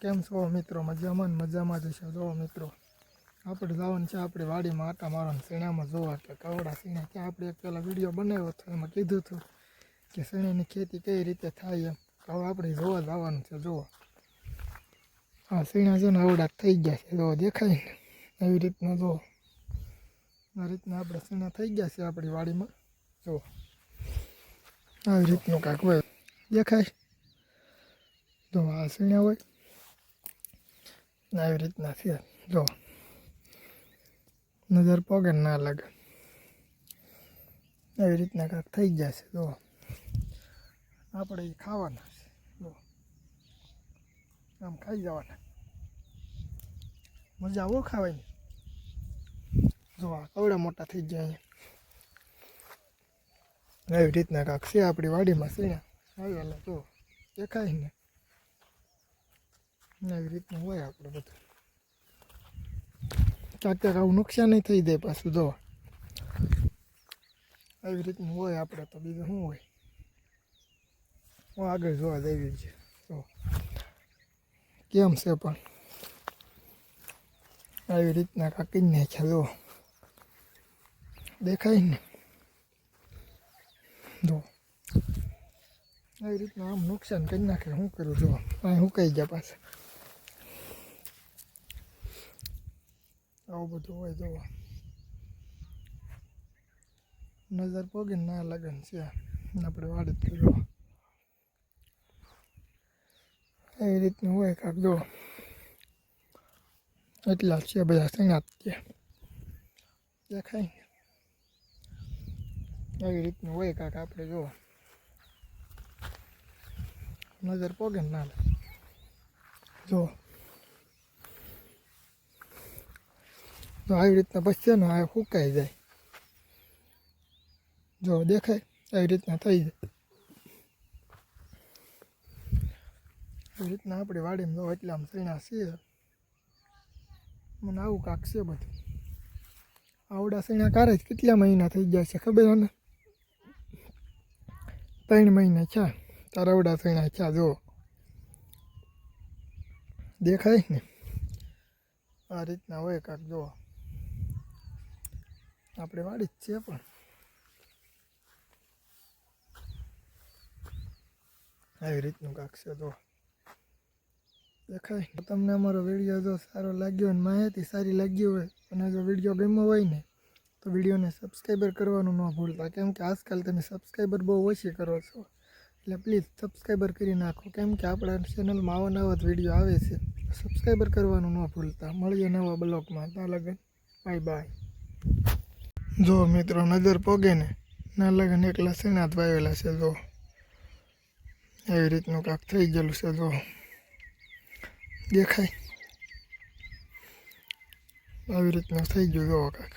કેમ છો મિત્રો? મજામાં જ હશો. જો મિત્રો આપણે જવાનું છે આપણી વાડીમાં આટા મારવાનું શેણામાં જોવા કે કવડા શેણા ત્યાં આપણે એક પહેલાં વિડીયો બનાવ્યો હતો એમાં કીધું હતું કે શેણાની ખેતી કઈ રીતે થાય એમ. હવે આપણે જોવા જવાનું છે. જુઓ હા શેણા છે ને અવડા થઈ ગયા છે. જો દેખાય ને એવી રીતના જુઓ આ રીતના આપણે શેણા થઈ ગયા છે આપણી વાડીમાં. જુઓ આવી રીતનું કાંઈક હોય દેખાય. જો આ શેણા હોય આવી રીતના છે. જો નજર પગે ના લાગે એવી રીતના કાંઈક થઈ ગયા છે. જો આપણે એ ખાવાના છે. જો આમ ખાઈ જવાના, મજા આવો ખાવાની. જો આ કવડા મોટા થઈ ગયા અહીંયા એવી રીતના કાંઈક છે આપણી વાડીમાં શેણા આવેલા. જો દેખાય ને એવી રીતનું હોય આપણે બધું. ક્યાંક આવું નુકસાન નહીં થઈ જાય પાછું. જો આવી રીતનું હોય આપણે તો બીજું શું હોય. હું આગળ જોવા જઈ છે. તો કેમ છે પણ આવી રીતના કાંકી નાખ્યા. જો દેખાય ને. જો આવી રીતના આમ નુકસાન કરી નાખે. શું કરું? જો અહીં સુકાઈ ગયા પાછા. આવું બધું હોય. જો નજર પગે ના લગન છે આપણે વાડી. જો એવી રીતનું હોય કાંક. જો એટલા છે બધા શેણા ત્યાં દેખાય ને એવી રીતનું હોય કાંક. આપણે જો નજર પગે ના લાગે. જો આવી રીતના પછી છે ને આ સુકાઈ જાય. જો દેખાય આવી રીતના થઈ જાય. એવી રીતના આપણી વાડીમાં જો એટલે આમ શેણા છે. મને આવું કાંક છે બધું. આવડા શેણા કારે જ કેટલા મહિના થઈ ગયા છે ખબર ને? 3 મહિના થયા તારા આવડા શેણા થયા. જો દેખાય ને આ રીતના હોય કાંક. જો આપણે વાડી જ છે પણ આવી રીતનું કાંક છે. જો દેખાય. તમને અમારો વિડીયો જો સારો લાગ્યો અને માહિતી સારી લાગી હોય અને જો વિડીયો ગમ્યો હોય ને તો વિડીયોને સબસ્ક્રાઈબર કરવાનું ન ભૂલતા. કેમ કે આજકાલ તમે સબસ્ક્રાઈબર બહુ ઓછી કરો છો એટલે પ્લીઝ સબસ્ક્રાઈબર કરી નાખો. કેમ કે આપણા ચેનલમાં આવા નવા જ વિડીયો આવે છે. સબસ્ક્રાઈબર કરવાનું ન ભૂલતા. મળીએ નવા બ્લોગમાં. ત્યાં લગન બાય બાય. જો મિત્રો નજર પગે ને ના લગન એકલા શેણા જ વાવેલા છે. જો એવી રીતનું કાંક થઈ ગયેલું છે. જો દેખાય આવી રીતનું થઈ ગયું. જો કાંક